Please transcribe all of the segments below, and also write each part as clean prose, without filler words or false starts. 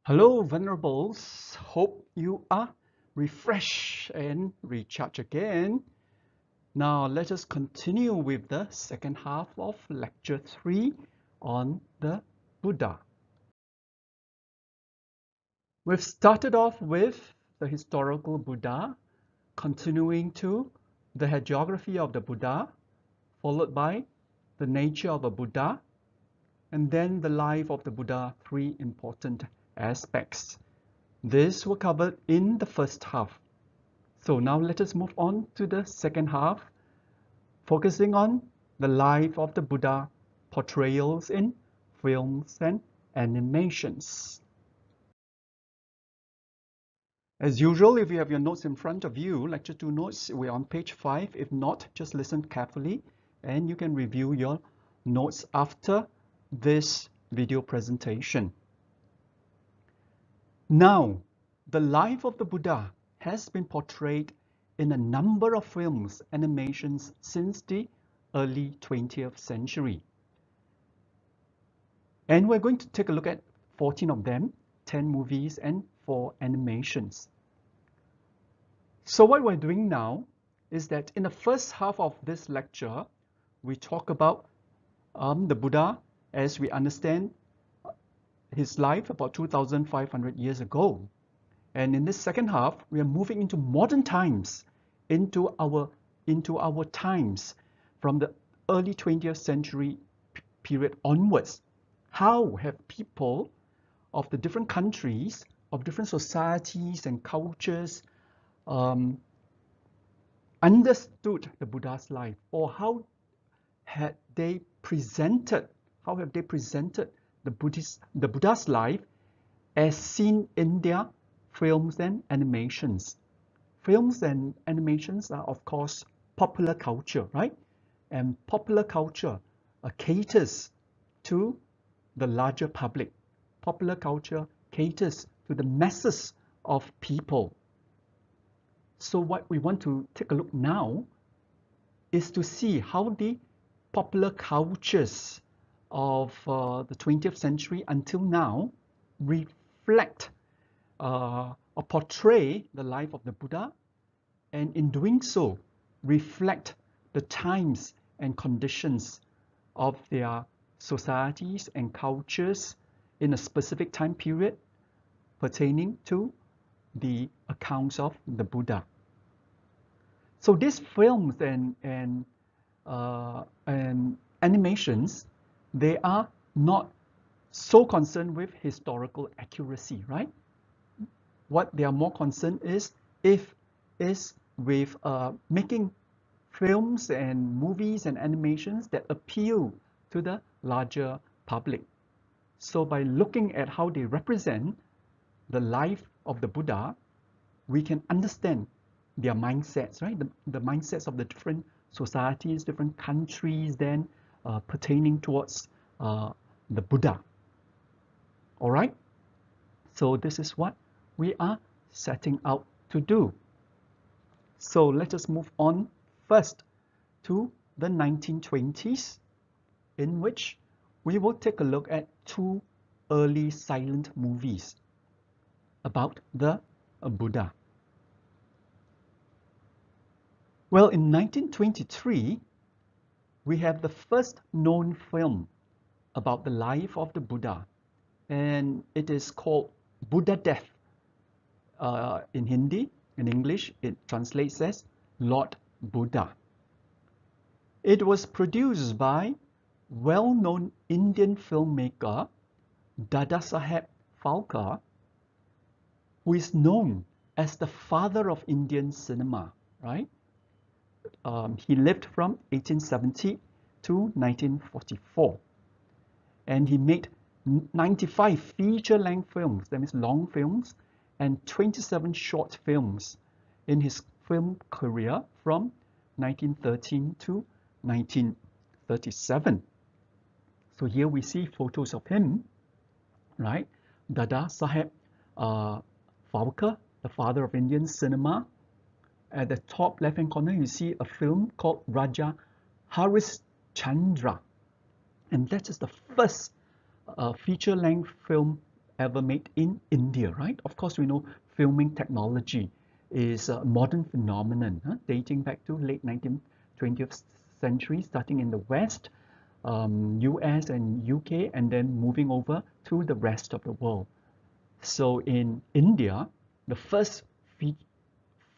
Hello, Venerables. Hope you are refreshed and recharged again. Now, let us continue with the second half of Lecture 3 on the Buddha. We've started off with the historical Buddha, continuing to the hagiography of the Buddha, followed by the nature of a Buddha, and then the life of the Buddha, three important aspects. This were covered in the first half. So now let us move on to the second half, focusing on the life of the Buddha, portrayals in films and animations. As usual, if you have your notes in front of you, Lecture 2 notes, we're on page 5. If not, just listen carefully and you can review your notes after this video presentation. Now, the life of the Buddha has been portrayed in a number of films, animations since the early 20th century. And we're going to take a look at 14 of them, 10 movies and 4 animations. So what we're doing now is that in the first half of this lecture, we talk about the Buddha as we understand his life about 2,500 years ago. And in this second half, we are moving into modern times, into our times from the early 20th century period onwards. How have people of the different countries, of different societies and cultures understood the Buddha's life, or how have they presented the Buddha's life as seen in their films and animations. Films and animations are, of course, popular culture, right? And popular culture caters to the larger public. Popular culture caters to the masses of people. So what we want to take a look now is to see how the popular cultures of the 20th century until now reflect or portray the life of the Buddha, and in doing so, reflect the times and conditions of their societies and cultures in a specific time period pertaining to the accounts of the Buddha. So these films and animations, they are not so concerned with historical accuracy, right? What they are more concerned is with making films and movies and animations that appeal to the larger public. So by looking at how they represent the life of the Buddha, we can understand their mindsets, right? The mindsets of the different societies, different countries then pertaining towards the Buddha. All right? So this is what we are setting out to do. So let us move on first to the 1920s, in which we will take a look at 2 early silent movies about the Buddha. Well, in 1923, we have the first known film about the life of the Buddha, and it is called Buddhadhamma. In Hindi, in English, it translates as Lord Buddha. It was produced by well-known Indian filmmaker Dadasaheb Phalke, who is known as the father of Indian cinema, right? He lived from 1870 to 1944, and he made 95 feature-length films, that means long films, and 27 short films in his film career from 1913 to 1937. So here we see photos of him, right? Dadasaheb Phalke, the father of Indian cinema. At the top left-hand corner, you see a film called Raja Harishchandra, and that is the first feature-length film ever made in India, right? Of course, we know filming technology is a modern phenomenon, dating back to late 19th, 20th century, starting in the West, US and UK, and then moving over to the rest of the world. So in India, the first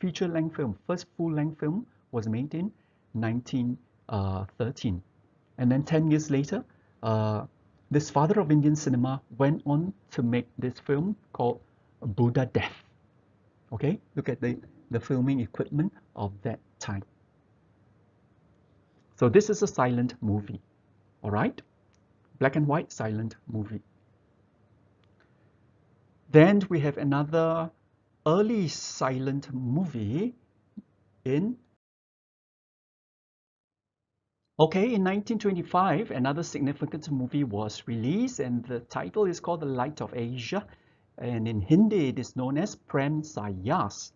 feature-length film, first full-length film was made in 1913. And then 10 years later, this father of Indian cinema went on to make this film called Buddhadhamma. Okay, look at the filming equipment of that time. So this is a silent movie, all right? Black and white silent movie. Then we have another early silent movie in 1925, another significant movie was released, and the title is called The Light of Asia, and in Hindi it is known as Prem Sayas.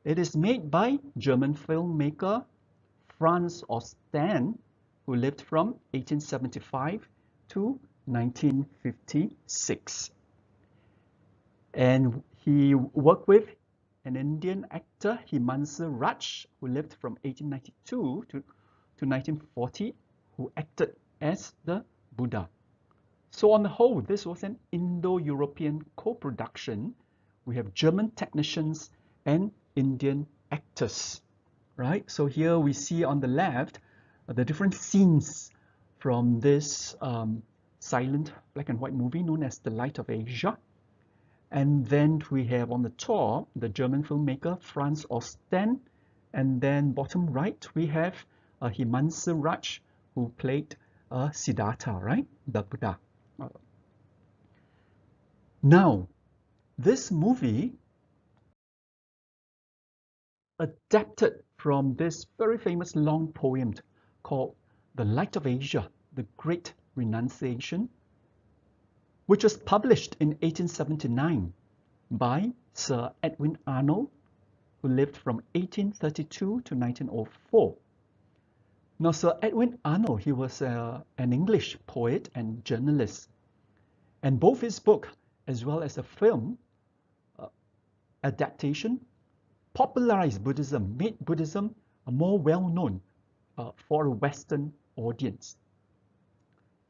It is made by German filmmaker Franz Osten, who lived from 1875 to 1956. And he worked with an Indian actor, Himansu Raj, who lived from 1892 to 1940, who acted as the Buddha. So on the whole, this was an Indo-European co-production. We have German technicians and Indian actors, right? So here we see on the left the different scenes from this silent black and white movie known as The Light of Asia. And then we have on the top the German filmmaker Franz Osten, and then bottom right we have Himansu Raj, who played Siddhartha, right? The Buddha. Now, this movie adapted from this very famous long poem called The Light of Asia, The Great Renunciation, which was published in 1879 by Sir Edwin Arnold, who lived from 1832 to 1904. Now, Sir Edwin Arnold, he was an English poet and journalist, and both his book as well as a film adaptation popularized Buddhism, made Buddhism more well-known for a Western audience.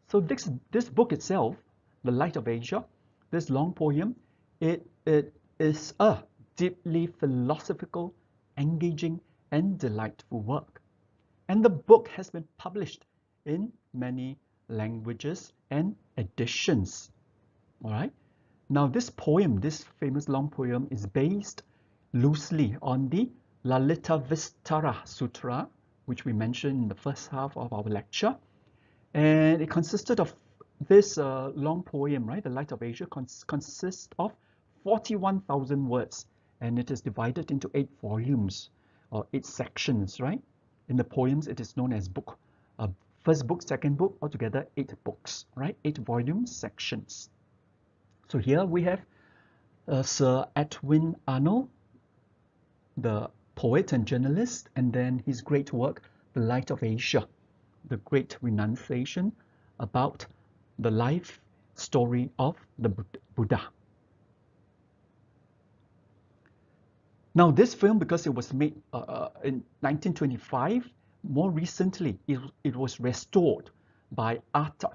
So this book itself, The Light of Asia, this long poem, it is a deeply philosophical, engaging, and delightful work. And the book has been published in many languages and editions. All right. Now this poem, this famous long poem, is based loosely on the Lalitavistara Sutra, which we mentioned in the first half of our lecture. And it consisted of this long poem, right? The Light of Asia consists of 41,000 words, and it is divided into 8 volumes or 8 sections, right? In the poems, it is known as book. First book, second book, altogether 8 books, right? 8 volume sections. So here we have Sir Edwin Arnold, the poet and journalist, and then his great work, The Light of Asia, the Great Renunciation, about the life story of the Buddha. Now this film, because it was made in 1925, more recently it was restored by ARTA.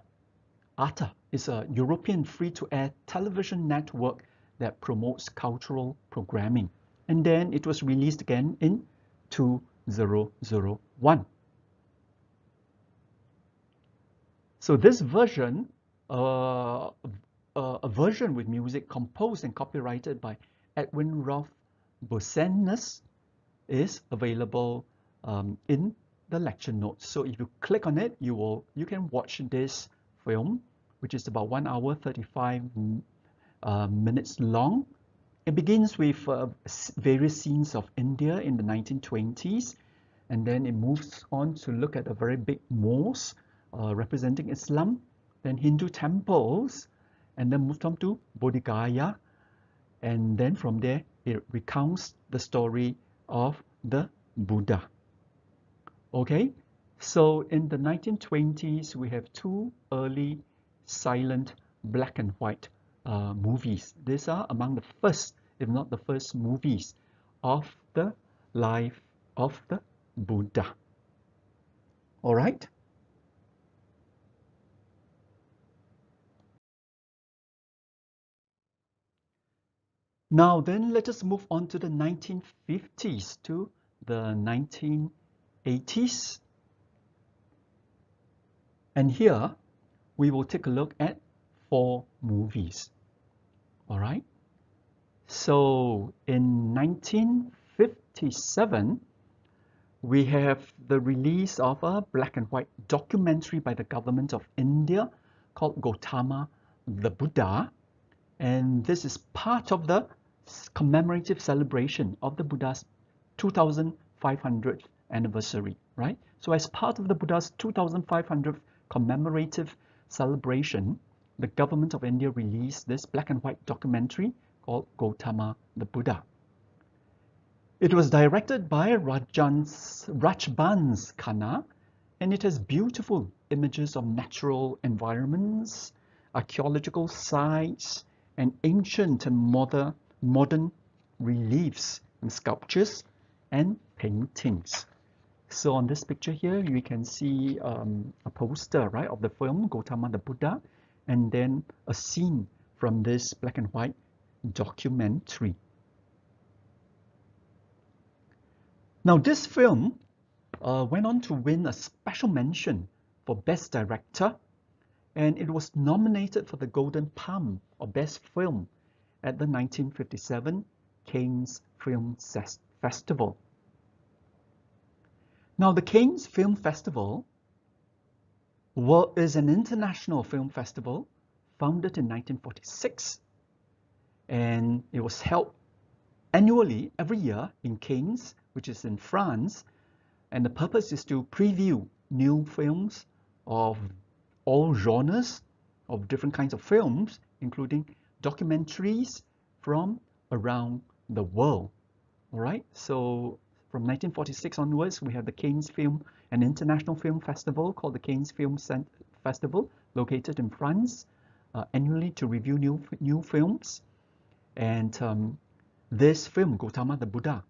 ARTA is a European free-to-air television network that promotes cultural programming. And then it was released again in 2001. So this version, a version with music composed and copyrighted by Edwin Rolf Bosenus, is available in the lecture notes. So if you click on it, you can watch this film, which is about 1 hour 35 minutes long. It begins with various scenes of India in the 1920s, and then it moves on to look at a very big mosque representing Islam, then Hindu temples, and then moved on to Bodh Gaya, and then from there it recounts the story of the Buddha. Okay, so in the 1920s we have 2 early silent black and white movies. These are among the first, if not the first, movies of the life of the Buddha. All right. Now then, let us move on to the 1950s to the 1980s. And here, we will take a look at 4 movies. All right. So in 1957, we have the release of a black and white documentary by the government of India called Gautama the Buddha. And this is part of the commemorative celebration of the Buddha's 2500th anniversary, right? So as part of the Buddha's 2500th commemorative celebration, the government of India released this black and white documentary called Gautama the Buddha. It was directed by Rajbans Khanna, and it has beautiful images of natural environments, archaeological sites, and ancient and modern reliefs and sculptures and paintings. So on this picture here, you can see a poster, right, of the film Gautama the Buddha, and then a scene from this black and white documentary. Now, this film went on to win a special mention for Best Director, and it was nominated for the Golden Palm or Best Film at the 1957 Cannes Film Festival. Now, the Cannes Film Festival is an international film festival founded in 1946, and it was held annually every year in Cannes, which is in France, and the purpose is to preview new films of all genres of different kinds of films, including documentaries from around the world. All right, so from 1946 onwards, we have the Cannes Film, an international film festival called the Cannes Film Festival, located in France, annually to review new films. And this film, Gautama the Buddha,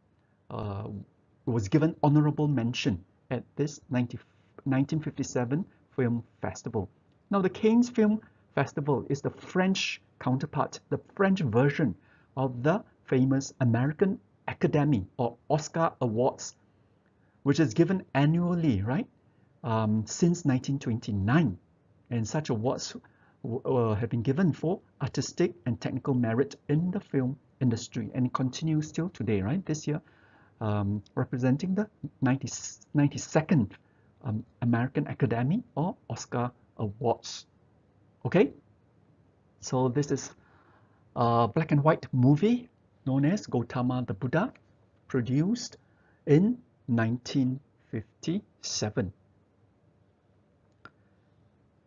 was given honorable mention at this 1957 film festival. Now, the Cannes Film Festival is the French counterpart, the French version of the famous American Academy or Oscar Awards, which is given annually, right, since 1929. And such awards have been given for artistic and technical merit in the film industry, and it continues still today, right, this year, representing the 92nd American Academy or Oscar Awards. Okay, so this is a black and white movie known as Gautama the Buddha, produced in 1957.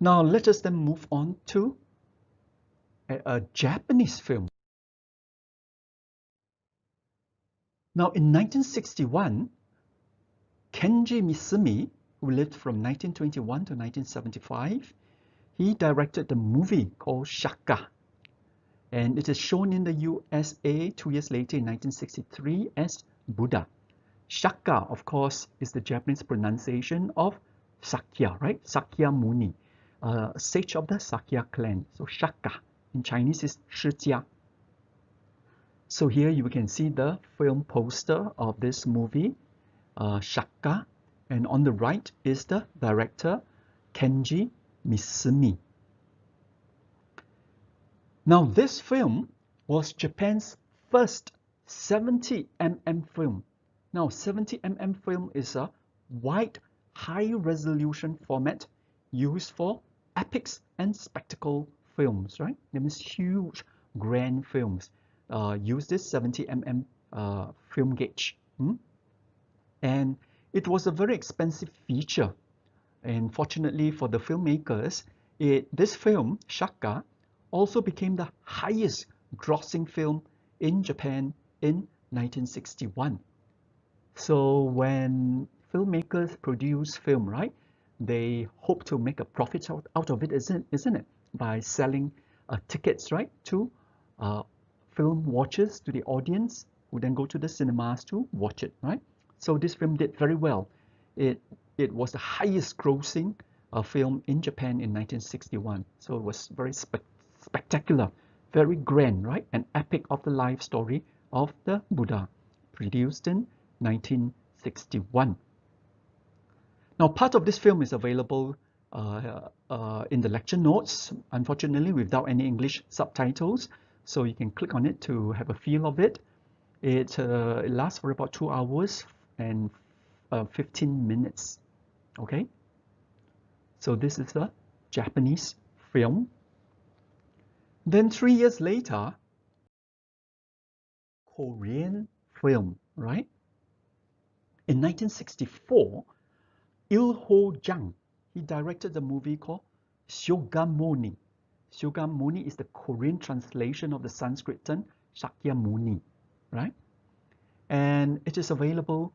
Now let us then move on to a Japanese film. Now in 1961, Kenji Misumi, who lived from 1921 to 1975, he directed the movie called Shaka, and it is shown in the USA 2 years later in 1963 as Buddha. Shaka, of course, is the Japanese pronunciation of Sakya, right? Sakya Muni, sage of the Sakya clan. So Shaka in Chinese is Shijia. So here you can see the film poster of this movie, Shaka, and on the right is the director, Kenji Misumi. Now, this film was Japan's first 70mm film. Now, 70mm film is a wide, high-resolution format used for epics and spectacle films, right? That means huge, grand films use this 70mm film gauge. And it was a very expensive feature. And fortunately for the filmmakers, this film, Shaka, also became the highest grossing film in Japan in 1961. So when filmmakers produce film, right, they hope to make a profit out of it, isn't it? By selling tickets, right, to film watchers, to the audience who then go to the cinemas to watch it, right? So this film did very well. It was the highest grossing film in Japan in 1961. So it was very spectacular, very grand, right? An epic of the life story of the Buddha, produced in 1961. Now, part of this film is available in the lecture notes, unfortunately without any English subtitles. So you can click on it to have a feel of it. It lasts for about 2 hours and 15 minutes. Okay, so this is a Japanese film. Then 3 years later, Korean film, right? In 1964, Il-ho Jang, he directed a movie called Shogamoni. Shogamoni is the Korean translation of the Sanskrit term Shakyamuni, right? And it is available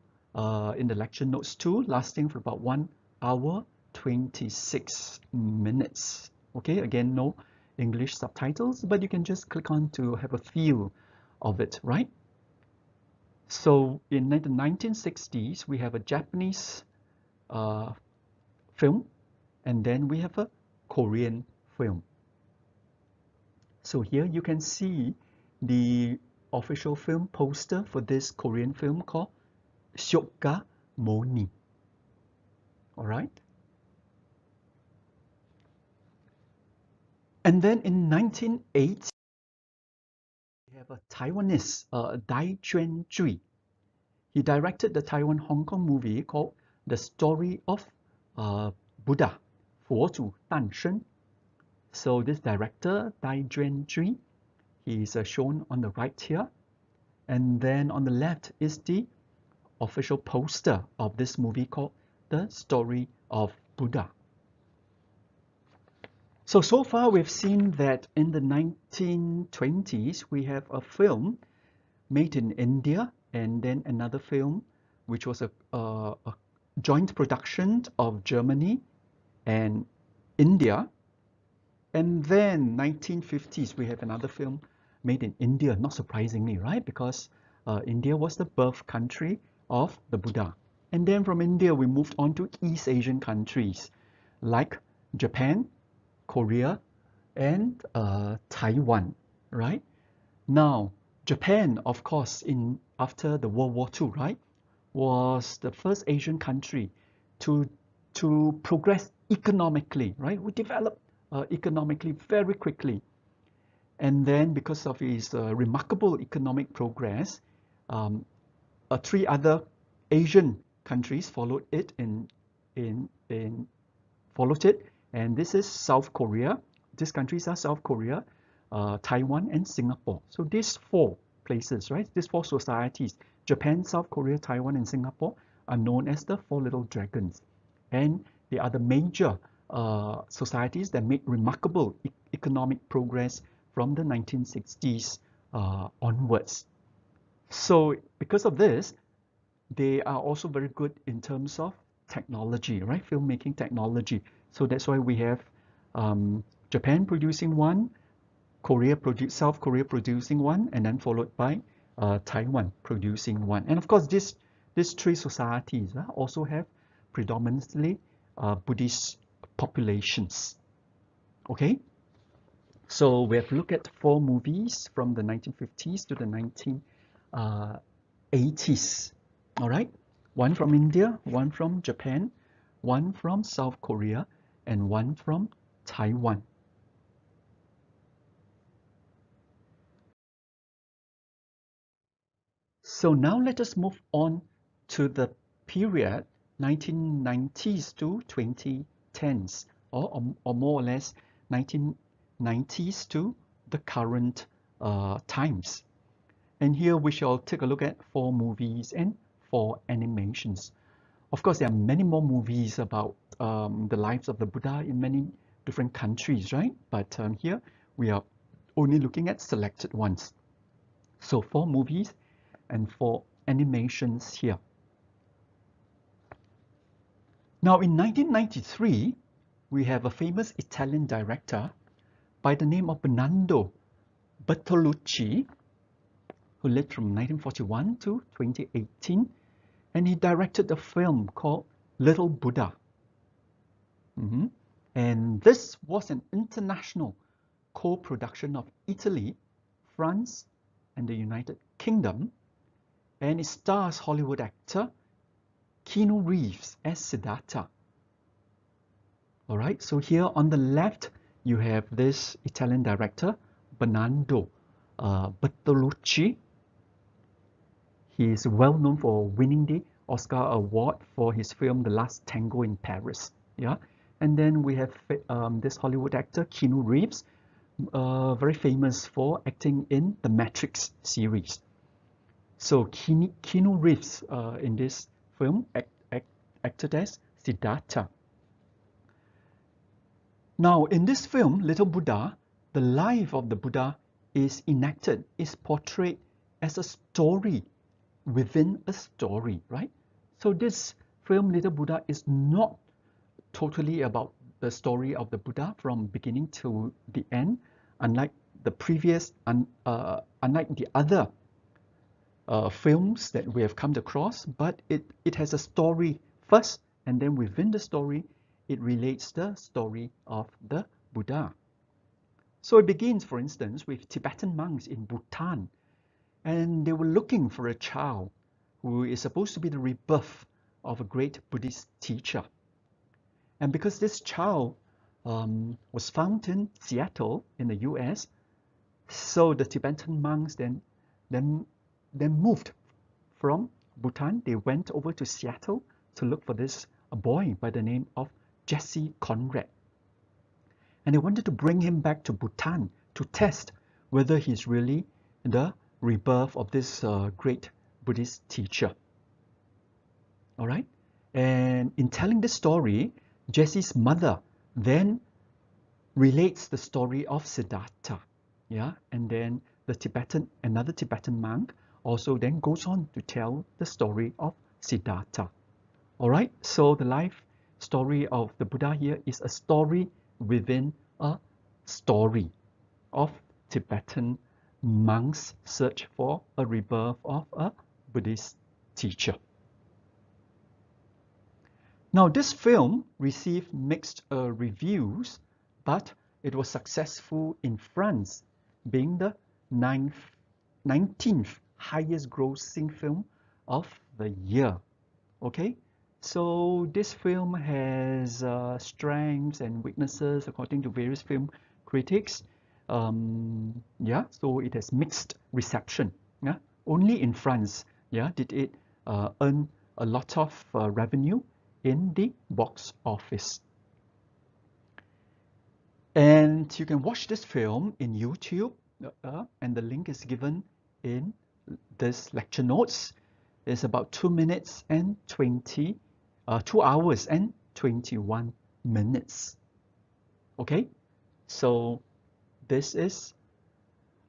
in the lecture notes too, lasting for about 1 hour 26 minutes. Okay, again, no English subtitles, but you can just click on to have a feel of it, right? So in the 1960s, we have a Japanese film, and then we have a Korean film. So here you can see the official film poster for this Korean film called Shogamoni. All right. And then in 1980, we have a Taiwanese, Dai Chuan Zhui. He directed the Taiwan-Hong Kong movie called The Story of Buddha, 佛祖诞生. So this director, Dai Chuan Zhui, he is shown on the right here. And then on the left is the official poster of this movie called The Story of Buddha. So far we've seen that in the 1920s, we have a film made in India, and then another film which was a joint production of Germany and India. And then 1950s, we have another film made in India, not surprisingly, right? Because India was the birth country of the Buddha. And then from India, we moved on to East Asian countries like Japan, Korea, and Taiwan, right? Now, Japan, of course, after the World War II, right, was the first Asian country to progress economically, right? We developed economically very quickly. And then because of its remarkable economic progress, 3 other Asian countries followed it and this is South Korea. These countries are South Korea, Taiwan, and Singapore. So these 4 places, right? These 4 societies, Japan, South Korea, Taiwan, and Singapore, are known as the 4 little dragons. And they are the major societies that made remarkable economic progress from the 1960s onwards. So because of this, they are also very good in terms of technology, right? Filmmaking technology. So that's why we have Japan producing one, South Korea producing one, and then followed by Taiwan producing one. And of course, these 3 societies also have predominantly Buddhist populations. Okay, so we have looked at 4 movies from the 1950s to the 1980s. All right, 1 from India, 1 from Japan, 1 from South Korea, and 1 from Taiwan. So now let us move on to the period 1990s to 2010s, or more or less 1990s to the current times. And here we shall take a look at 4 movies and 4 animations. Of course, there are many more movies about the lives of the Buddha in many different countries, right? But here we are only looking at selected ones. So 4 movies and 4 animations here. Now in 1993, we have a famous Italian director by the name of Bernardo Bertolucci, who lived from 1941 to 2018, and he directed a film called Little Buddha. And this was an international co-production of Italy, France, and the United Kingdom, and it stars Hollywood actor Keanu Reeves as Siddhartha. All right, so here on the left, you have this Italian director, Bernardo Bertolucci. He is well known for winning the Oscar award for his film The Last Tango in Paris. Yeah, and then we have this Hollywood actor Keanu Reeves, very famous for acting in the Matrix series. So Keanu Reeves in this film acted as Siddhartha. Now in this film, Little Buddha, the life of the Buddha is enacted, is portrayed as a story within a story, right? So this film, Little Buddha, is not totally about the story of the Buddha from beginning to the end, unlike the previous, unlike the other films that we have come across, but it has a story first, and then within the story, it relates the story of the Buddha. So it begins, for instance, with Tibetan monks in Bhutan, and they were looking for a child who is supposed to be the rebirth of a great Buddhist teacher. And because this child was found in Seattle in the US, so the Tibetan monks then moved from Bhutan. They went over to Seattle to look for this boy by the name of Jesse Conrad. And they wanted to bring him back to Bhutan to test whether he's really the rebirth of this great Buddhist teacher. All right? And in telling the story, Jesse's mother then relates the story of Siddhartha. Yeah, and then another Tibetan monk also then goes on to tell the story of Siddhartha. All right, so the life story of the Buddha here is a story within a story of Tibetan monks' search for a rebirth of a Buddhist teacher. Now, this film received mixed reviews, but it was successful in France, being the 19th highest grossing film of the year. Okay, so this film has strengths and weaknesses according to various film critics. Yeah, so it has mixed reception. Yeah, only in France, yeah, did it earn a lot of revenue in the box office. And you can watch this film in YouTube, and the link is given in this lecture notes. It's about 2 hours and 21 minutes. Okay, so this is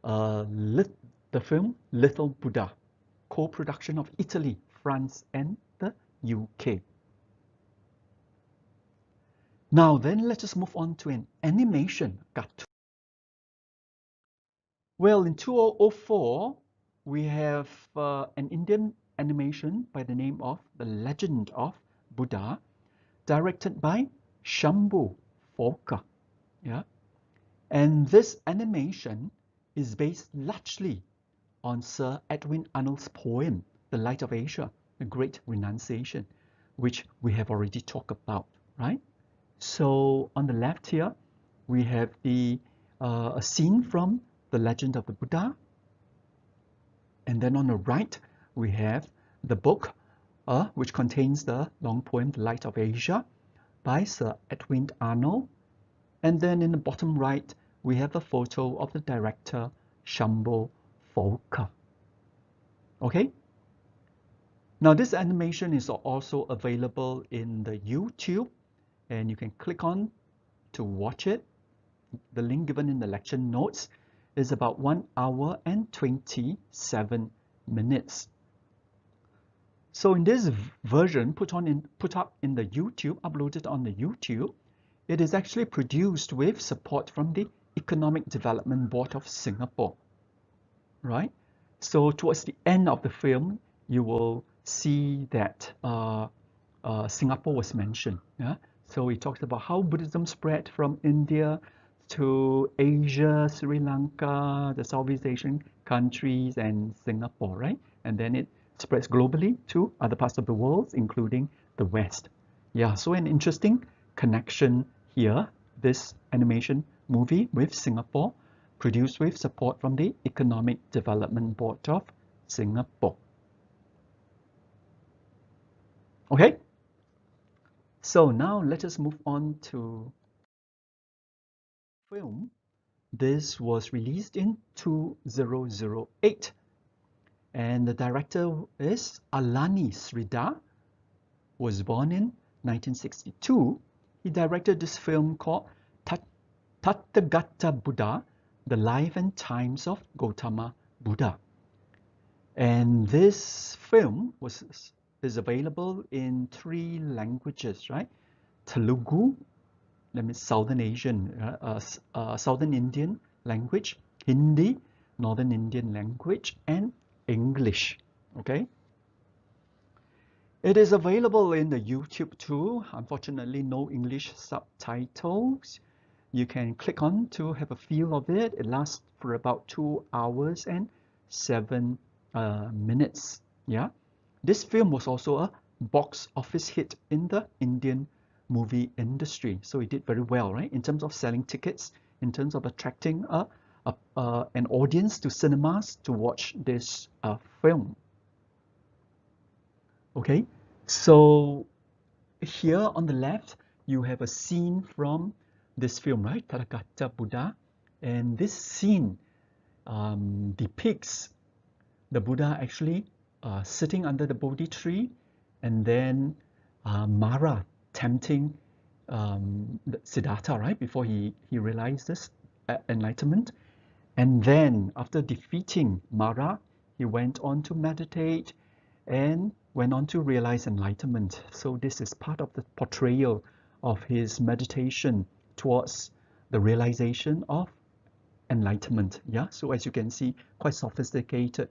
the film Little Buddha, co-production of Italy, France, and the UK. Now then, let us move on to an animation cartoon. Well, in 2004, we have an Indian animation by the name of The Legend of Buddha, directed by Shambhu Folker. Yeah, and this animation is based largely on Sir Edwin Arnold's poem, The Light of Asia, The Great Renunciation, which we have already talked about, right? So on the left here, we have a scene from The Legend of the Buddha. And then on the right, we have the book, which contains the long poem, The Light of Asia, by Sir Edwin Arnold. And then in the bottom right, we have a photo of the director, Shambhu Folker. Okay? Now, this animation is also available in the YouTube, and you can click on to watch it. The link given in the lecture notes is about 1 hour and 27 minutes. So in this version put up in the YouTube, uploaded on the YouTube, it is actually produced with support from the Economic Development Board of Singapore, right? So towards the end of the film, you will see that Singapore was mentioned. Yeah? So it talks about how Buddhism spread from India to Asia, Sri Lanka, the Southeast Asian countries, and Singapore, right? And then it spreads globally to other parts of the world, including the West. Yeah, so an interesting connection here, this animation movie with Singapore, produced with support from the Economic Development Board of Singapore. Okay, so now let us move on to film. This was released in 2008, and the director is Alani Sridhar, was born in 1962. He directed this film called Tathagata Buddha, The Life and Times of Gautama Buddha. And this film is available in 3 languages, right? Telugu, that means Southern Asian, Southern Indian language, Hindi, Northern Indian language, and English. Okay. It is available in the YouTube too. Unfortunately, no English subtitles. You can click on to have a feel of it. It lasts for about 2 hours and 7 minutes. Yeah, this film was also a box office hit in the Indian movie industry. So it did very well, right? In terms of selling tickets, in terms of attracting an audience to cinemas to watch this film. Okay, so here on the left, you have a scene from this film, right? Tathagata Buddha. And this scene depicts the Buddha actually sitting under the Bodhi tree, and then Mara tempting Siddhartha, right? Before he realizes enlightenment. And then after defeating Mara, he went on to meditate and went on to realize enlightenment. So this is part of the portrayal of his meditation towards the realization of enlightenment. Yeah, so as you can see, quite sophisticated,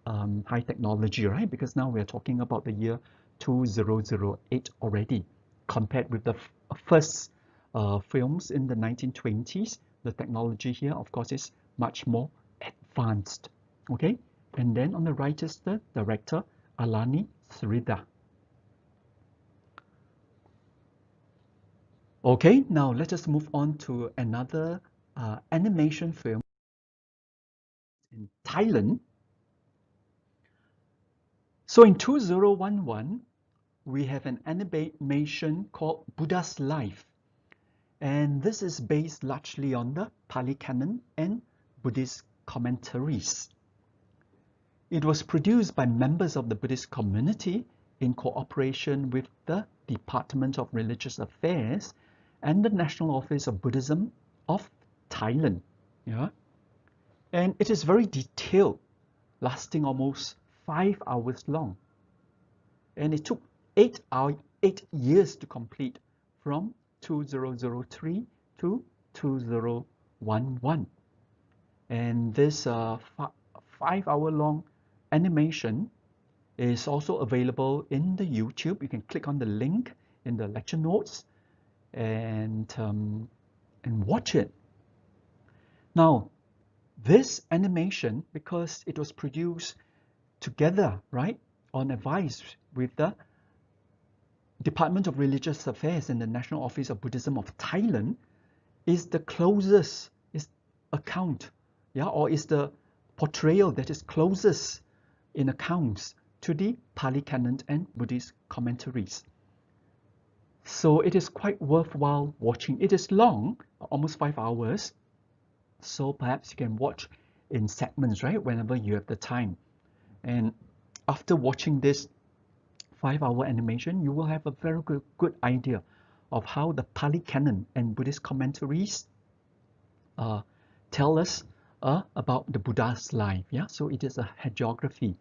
high technology, right? Because now we're talking about the year 2008 already, compared with the first films in the 1920s. The technology here, of course, is much more advanced. Okay, and then on the right is the director, Alani Sridhar. Okay, now let us move on to another animation film in Thailand. So in 2011, we have an animation called Buddha's Life. And this is based largely on the Pali Canon and Buddhist commentaries. It was produced by members of the Buddhist community in cooperation with the Department of Religious Affairs and the National Office of Buddhism of Thailand. Yeah? And it is very detailed, lasting almost 5 hours long. And it took 8 years to complete, from 2003 to 2011. And this 5-hour long animation is also available in the YouTube. You can click on the link in the lecture notes and watch it. Now, this animation, because it was produced together, right, on advice with the Department of Religious Affairs and the National Office of Buddhism of Thailand, is the closest account, yeah, or is the portrayal that is closest in accounts to the Pali Canon and Buddhist commentaries. So it is quite worthwhile watching. It is long, almost 5 hours. So perhaps you can watch in segments, right, whenever you have the time. And after watching this 5-hour animation, you will have a very good idea of how the Pali Canon and Buddhist commentaries tell us about the Buddha's life. Yeah, so it is a hagiography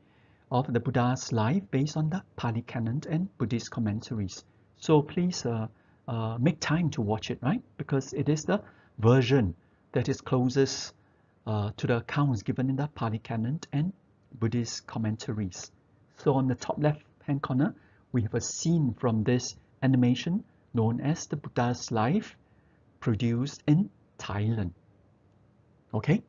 of the Buddha's life based on the Pali Canon and Buddhist commentaries. So please make time to watch it, right? Because it is the version that is closest to the accounts given in the Pali Canon and Buddhist commentaries. So on the top left hand corner, we have a scene from this animation known as the Buddha's Life, produced in Thailand. Okay.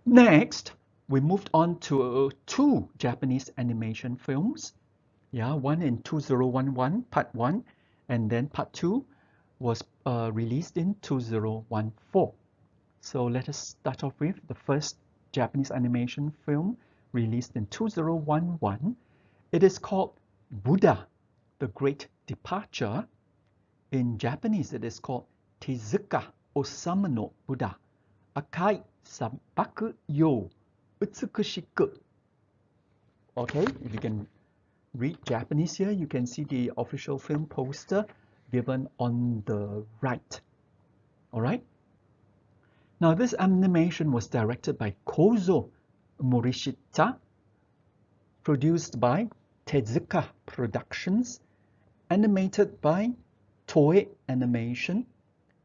Next, we moved on to two Japanese animation films. Yeah, one in 2011, part 1, and then part 2 was released in 2014. So let us start off with the first Japanese animation film released in 2011. It is called Buddha, the Great Departure. In Japanese, it is called Tezuka Osamu no Buddha, Akai Sabaku yo Utsukushiku. Okay, if you can read Japanese here, you can see the official film poster given on the right. All right. Now, this animation was directed by Kozo Morishita, produced by Tezuka Productions, animated by Toei Animation,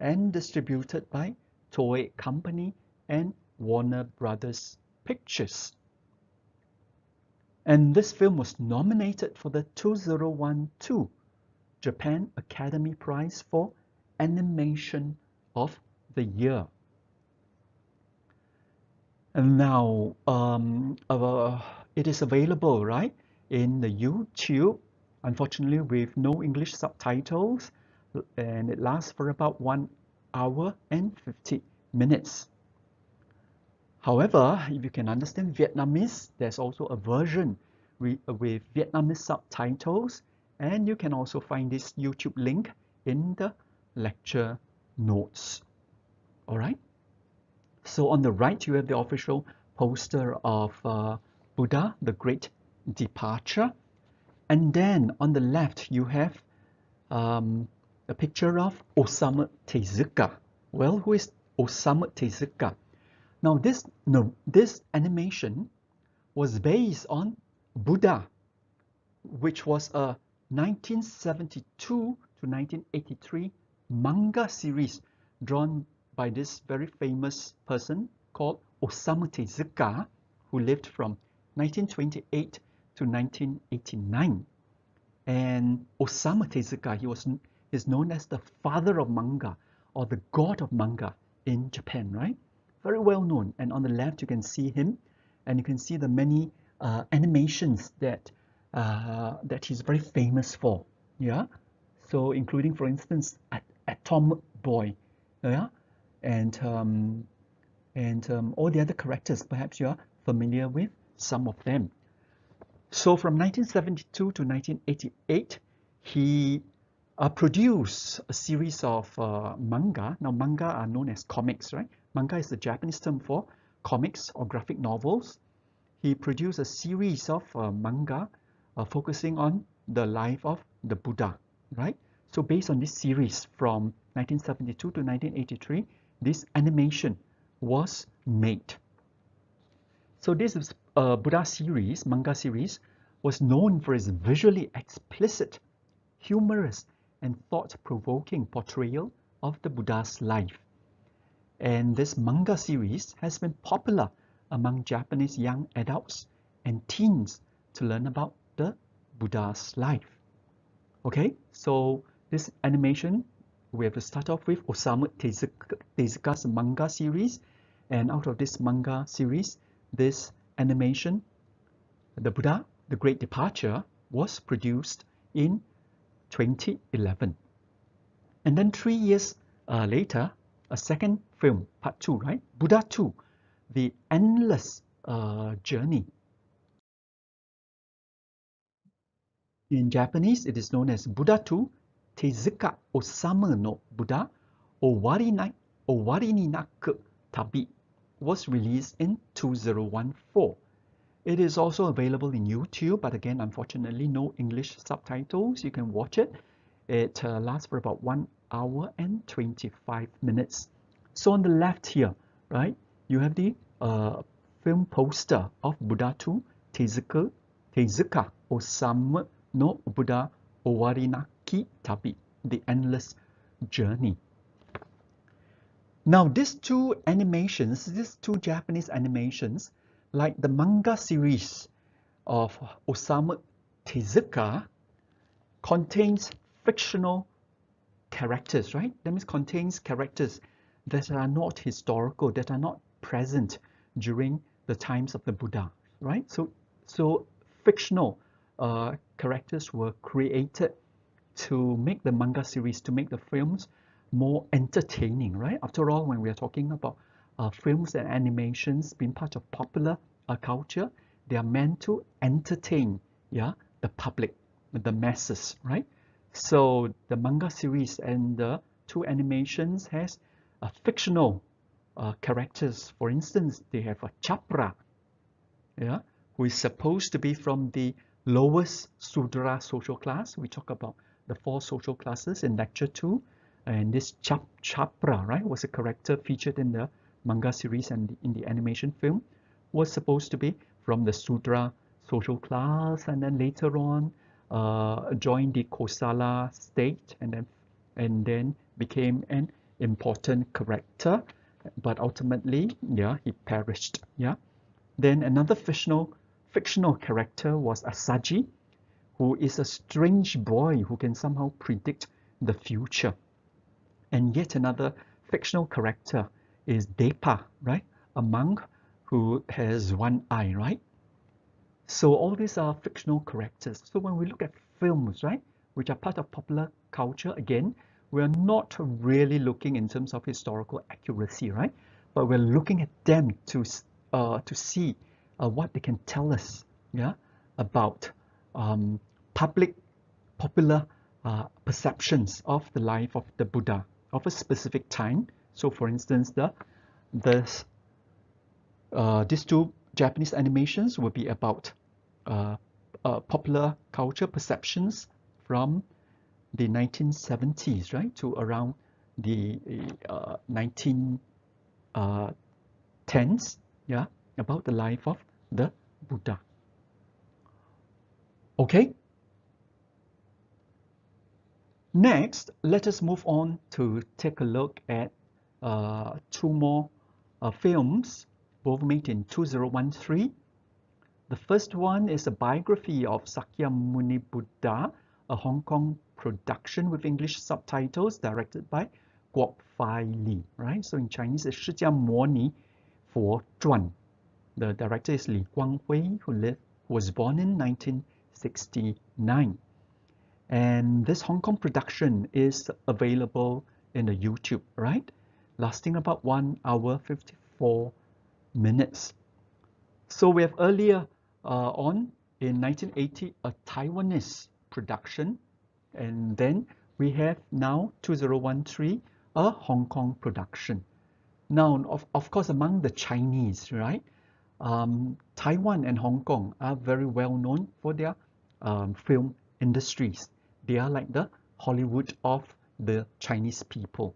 and distributed by Toei Company and Warner Brothers Pictures. And this film was nominated for the 2012 Japan Academy Prize for Animation of the Year. And now it is available, right, in the YouTube, unfortunately with no English subtitles, and it lasts for about 1 hour and 50 minutes. However, if you can understand Vietnamese, there's also a version with Vietnamese subtitles, and you can also find this YouTube link in the lecture notes. All right. So on the right, you have the official poster of Buddha, the Great Departure. And then on the left, you have a picture of Osamu Tezuka. Well, who is Osamu Tezuka? Now, this animation was based on Buddha, which was a 1972 to 1983 manga series drawn by this very famous person called Osamu Tezuka, who lived from 1928 to 1989. And Osamu Tezuka, is known as the father of manga, or the god of manga in Japan, right? Very well known. And on the left, you can see him, and you can see the many animations that he's very famous for. Yeah. So including, for instance, Atomic Boy. Yeah. And all the other characters, perhaps you are familiar with some of them. So from 1972 to 1988, he produced a series of manga. Now, manga are known as comics, right? Manga is the Japanese term for comics or graphic novels. He produced a series of manga focusing on the life of the Buddha, right? So based on this series from 1972 to 1983, this animation was made. So this is Buddha series, manga series, was known for its visually explicit, humorous, and thought-provoking portrayal of the Buddha's life. And this manga series has been popular among Japanese young adults and teens to learn about the Buddha's life. Okay, so this animation, we have to start off with Osamu Tezuka's manga series. And out of this manga series, this animation, the Buddha, the Great Departure, was produced in 2011. And then 3 years later, a second film, part 2, right? Buddha 2, The Endless Journey. In Japanese, it is known as Buddha 2, Tezuka Osamu no Buddha, Owari ni naku tabi, was released in 2014. It is also available in YouTube, but again, unfortunately, no English subtitles. You can watch it. It lasts for about 1 hour and 25 minutes. So on the left here, right, you have the film poster of Buddha 2, Tezuka Osamu no Buddha Owarinaki Tabi, The Endless journey. Now, these two Japanese animations, like the manga series of Osamu Tezuka, contains fictional characters, right? That means contains characters that are not historical, that are not present during the times of the Buddha, right? So fictional characters were created to make the manga series, to make the films more entertaining, right? After all, when we are talking about films and animations being part of popular culture, they are meant to entertain, yeah, the public, the masses, right? So the manga series and the two animations has fictional characters. For instance, they have a Chapra, yeah, who is supposed to be from the lowest Sudra social class. We talk about the 4 social classes in lecture 2, and this Chapra, right, was a character featured in the manga series and in the animation film, was supposed to be from the Sudra social class, and then later on joined the Kosala state, and then became an important character, but ultimately, yeah, he perished, yeah. Then another fictional character was Asaji, who is a strange boy who can somehow predict the future. And yet another fictional character is Depa, right? A monk who has one eye, right? So all these are fictional characters. So when we look at films, right, which are part of popular culture, again, we're not really looking in terms of historical accuracy, right? But we're looking at them to see what they can tell us, yeah, about popular perceptions of the life of the Buddha of a specific time. So, for instance, these two Japanese animations will be about popular culture perceptions from the 1970s, right, to around the 1910s, yeah, about the life of the Buddha. Okay. Next, let us move on to take a look at 2 more films, both made in 2013. The first one is a biography of Sakyamuni Buddha, a Hong Kong production with English subtitles directed by Guok Fai Li, right? So in Chinese, it's 释迦牟尼佛传. The director is Li Guanghui, who was born in 1969. And this Hong Kong production is available in the YouTube, right? Lasting about 1 hour 54 minutes. So we have earlier on in 1980 a Taiwanese production, and then we have now 2013 a Hong Kong production. Now, of course, among the Chinese, right? Taiwan and Hong Kong are very well known for their film industries. They are like the Hollywood of the Chinese people.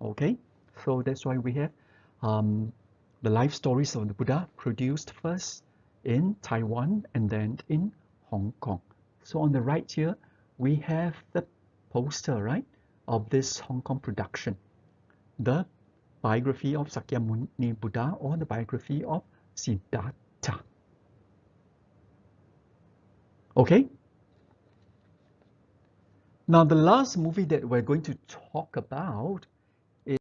Okay, so that's why we have the life stories of the Buddha produced first in Taiwan and then in Hong Kong. So on the right here, we have the poster, right, of this Hong Kong production, the biography of Sakyamuni Buddha, or the biography of Siddhartha. Okay. Now the last movie that we're going to talk about is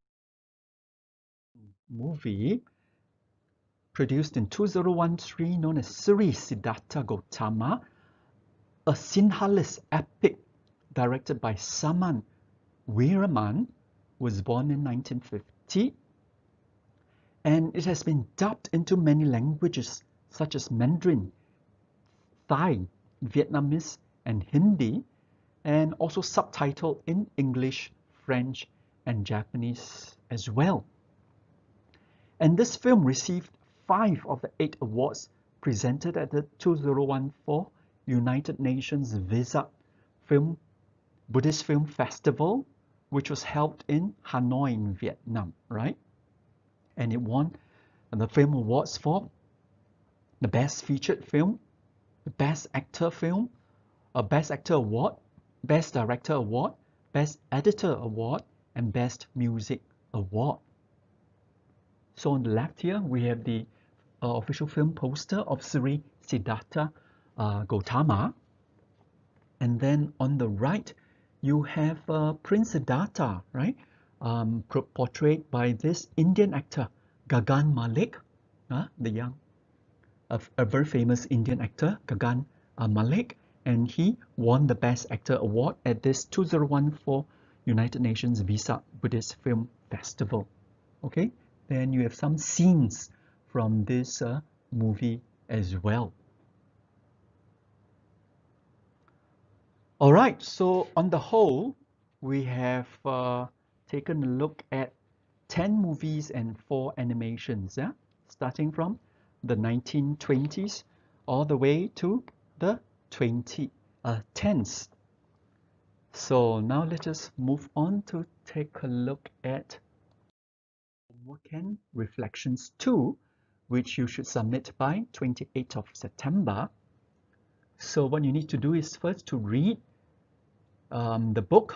a movie produced in 2013 known as Sri Siddhartha Gautama, a Sinhalese epic directed by Saman Weeraman, who was born in 1950. And it has been dubbed into many languages such as Mandarin, Thai, Vietnamese, and Hindi, and also subtitled in English, French, and Japanese as well. And this film received 5 of the 8 awards presented at the 2014 United Nations Vesak Buddhist Film Festival, which was held in Hanoi in Vietnam, right? And it won the film awards for the Best Featured Film, the Best Actor Film, a Best Actor Award, Best Director Award, Best Editor Award, and Best Music Award. So on the left here, we have the official film poster of Sri Siddhartha Gautama. And then on the right, you have Prince Siddhartha, right? Portrayed by this Indian actor, Gagan Malik, a very famous Indian actor, Gagan Malik, and he won the Best Actor Award at this 2014 United Nations Visa Buddhist Film Festival. Okay, then you have some scenes from this movie as well. All right, so on the whole, we have taken a look at 10 movies and 4 animations, yeah? Starting from the 1920s all the way to the 2010s. So now let us move on to take a look at homework and reflections 2, which you should submit by 28th of September. So what you need to do is first to read the book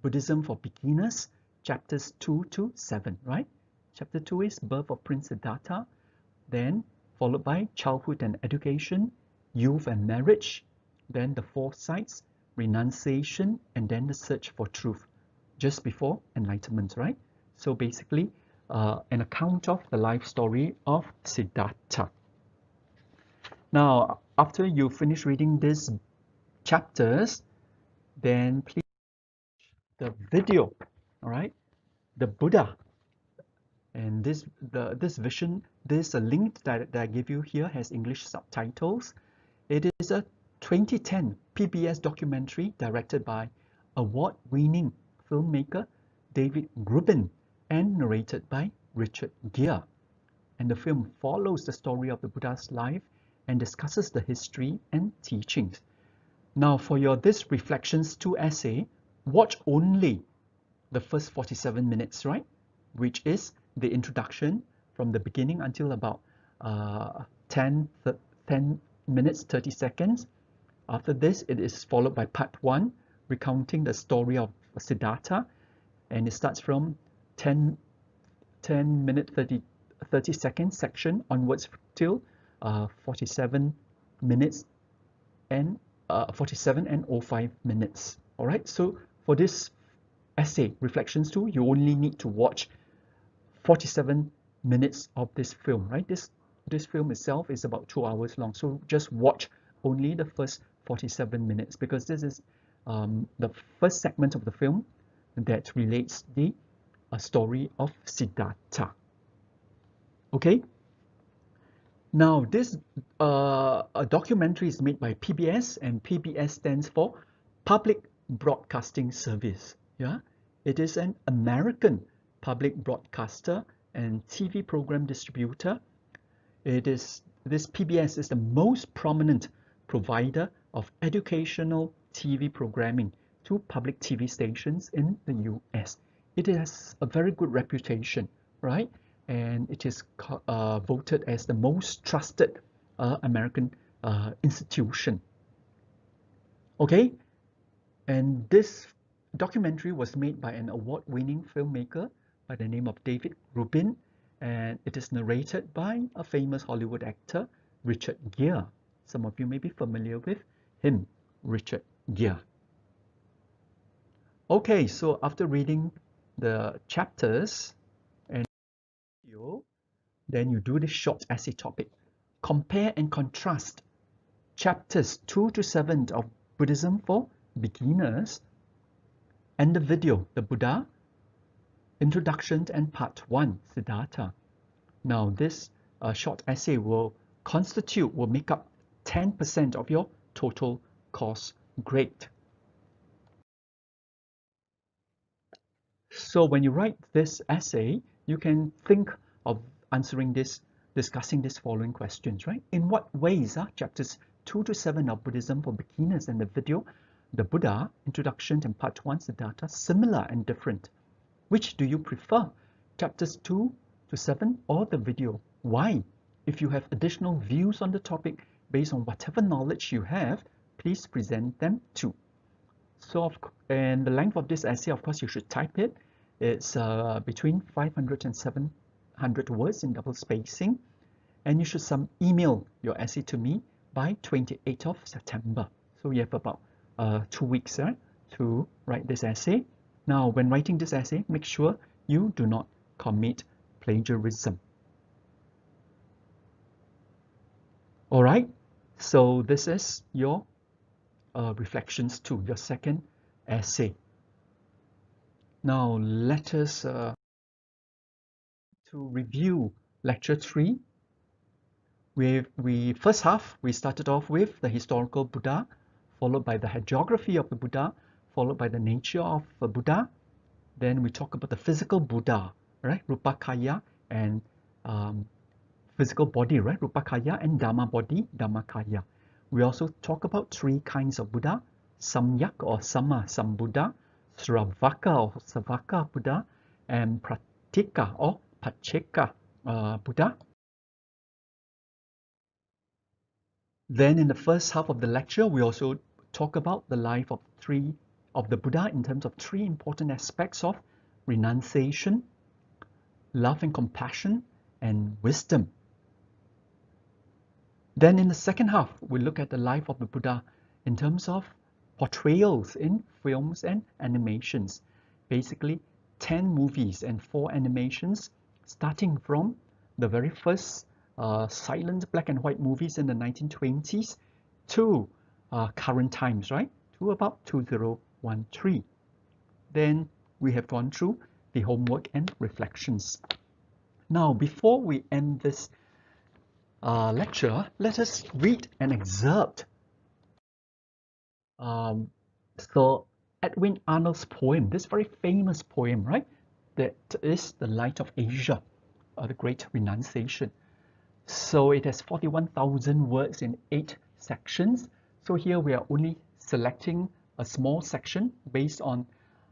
Buddhism for Beginners, chapters 2 to 7, right? Chapter 2 is Birth of Prince Siddhartha, then followed by Childhood and Education, Youth and Marriage, then the 4 sides, Renunciation, and then the Search for Truth, just before Enlightenment, right? So basically, an account of the life story of Siddhartha. Now, after you finish reading these chapters, then please watch the video, all right? The Buddha. And this link that I give you here has English subtitles. It is a 2010 PBS documentary directed by award-winning filmmaker David Rubin and narrated by Richard Gere. And the film follows the story of the Buddha's life and discusses the history and teachings. Now for your This Reflections 2 essay, watch only the first 47 minutes, right? Which is the introduction from the beginning until about 10 minutes, 30 seconds. After this, it is followed by part 1, recounting the story of Siddhartha, and it starts from 10 minute 30 second section onwards till 47 minutes and 47 and 05 minutes. All right, so for this essay, Reflections 2, you only need to watch 47 minutes of this film, right? This film itself is about 2 hours long, so just watch only the first 47 minutes because this is the first segment of the film that relates the story of Siddhartha. Okay. Now this a documentary is made by PBS, and PBS stands for Public Broadcasting Service. Yeah, it is an American public broadcaster and TV program distributor. This PBS is the most prominent provider of educational TV programming to public TV stations in the US. It has a very good reputation, right? And it is voted as the most trusted American institution. Okay, and this documentary was made by an award-winning filmmaker by the name of David Rubin, and it is narrated by a famous Hollywood actor, Richard Gere. Some of you may be familiar with him, Richard Gere. Okay, so after reading the chapters and video, then you do this short essay topic. Compare and contrast chapters 2 to 7 of Buddhism for Beginners and the video, the Buddha, Introduction and Part 1, Siddhartha. Now this short essay will make up 10% of your total course grade. So when you write this essay, you can think of discussing these following questions, right? In what ways are chapters 2 to 7 of Buddhism for Beginners and the video, the Buddha, Introduction and Part 1, Siddhartha, similar and different? Which do you prefer, chapters 2 to 7 or the video? Why? If you have additional views on the topic based on whatever knowledge you have, please present them too. So, and the length of this essay, of course, you should type it, It's between 500 and 700 words in double spacing. And you should email your essay to me by 28th of September. So you have about 2 weeks to write this essay. Now, when writing this essay, make sure you do not commit plagiarism. All right, so this is your reflections 2, your second essay. Now, let us to review lecture 3. First half, we started off with the historical Buddha, followed by the hagiography of the Buddha, followed by the nature of the Buddha. Then we talk about the physical Buddha, right? Rupakaya and physical body, right? Rupakaya and Dhamma body, Dhammakaya. We also talk about 3 kinds of Buddha: Samyak or Sama Sambuddha, Sravaka or Savaka Buddha, and Pratika or Pacheka Buddha. Then in the first half of the lecture, we also talk about the life of the Buddha in terms of 3 important aspects of renunciation, love and compassion, and wisdom. Then in the second half, we look at the life of the Buddha in terms of portrayals in films and animations. Basically, 10 movies and 4 animations, starting from the very first silent black and white movies in the 1920s to current times, right? To about 2013. Then we have gone through the homework and reflections. Now, before we end this lecture, let us read an excerpt. So Edwin Arnold's poem, this very famous poem, right? That is The Light of Asia, the Great Renunciation. So it has 41,000 words in 8 sections. So here we are only selecting a small section based on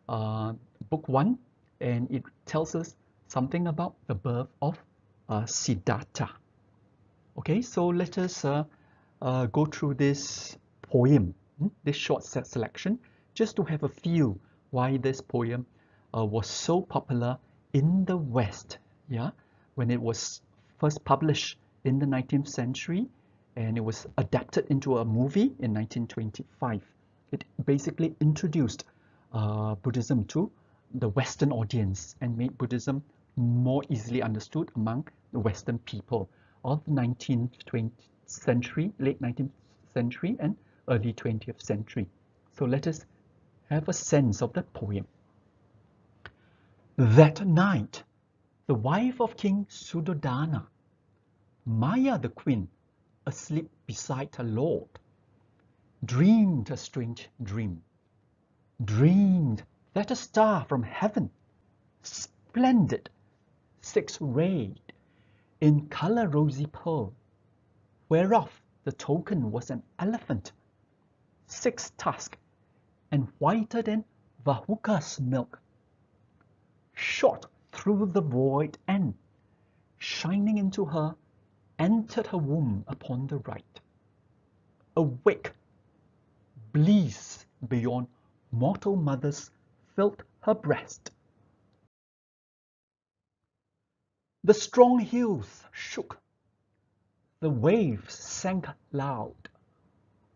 book 1, and it tells us something about the birth of Siddhartha. Okay, so let us go through this poem, this short selection, just to have a feel why this poem was so popular in the West, yeah, when it was first published in the 19th century, and it was adapted into a movie in 1925. It basically introduced Buddhism to the Western audience and made Buddhism more easily understood among the Western people of the 19th, 20th century, late 19th century and early 20th century. So let us have a sense of the poem. That night, the wife of King Suddhodana, Maya the queen, asleep beside her lord, dreamed a strange dream. Dreamed that a star from heaven, splendid, 6-rayed, in color rosy pearl, whereof the token was an elephant, 6-tusked, and whiter than Vahuka's milk, shot through the void and, shining into her, entered her womb upon the right. Awake, bliss beyond mortal mothers filled her breast. The strong hills shook, the waves sank loud,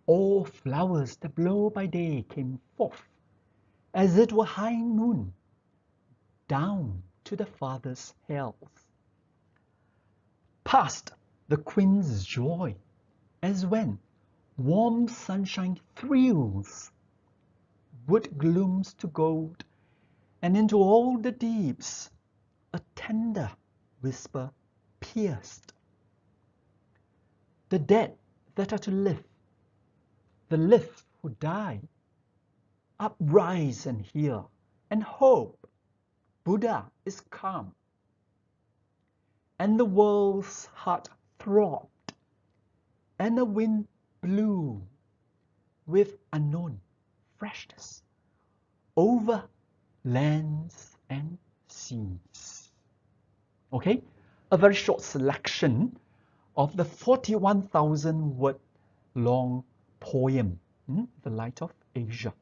all flowers that blow by day came forth, as it were high noon, down to the father's health. Past the queen's joy, as when warm sunshine thrills, wood glooms to gold, and into all the deeps a tender whisper pierced. The dead that are to live, the live who die, uprise and hear, and hope Buddha is come. And the world's heart throbbed, and the wind blew with unknown freshness over lands and seas. Okay, a very short selection of the 41,000 word long poem, The Light of Asia.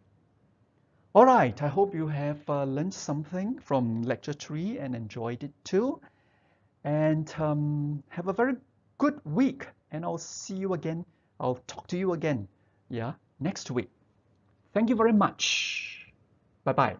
All right, I hope you have learned something from lecture 3 and enjoyed it too. And have a very good week. And I'll see you again. I'll talk to you again, yeah, next week. Thank you very much. Bye-bye.